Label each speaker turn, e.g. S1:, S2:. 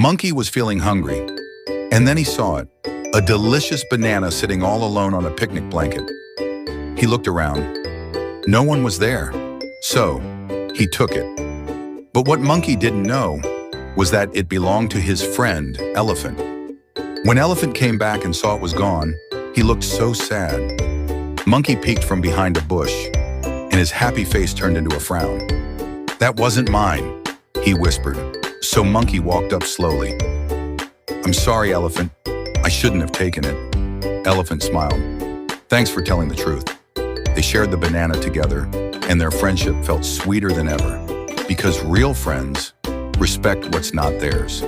S1: Monkey was feeling hungry, and then he saw it, a delicious banana sitting all alone on a picnic blanket. He looked around. No one was there, so he took it. But what Monkey didn't know was that it belonged to his friend, Elephant. When Elephant came back and saw it was gone, he looked so sad. Monkey peeked from behind a bush, and his happy face turned into a frown. "That wasn't mine," he whispered. So Monkey walked up slowly. "I'm sorry, Elephant. I shouldn't have taken it." Elephant smiled. "Thanks for telling the truth." They shared the banana together, and their friendship felt sweeter than ever, because real friends respect what's not theirs.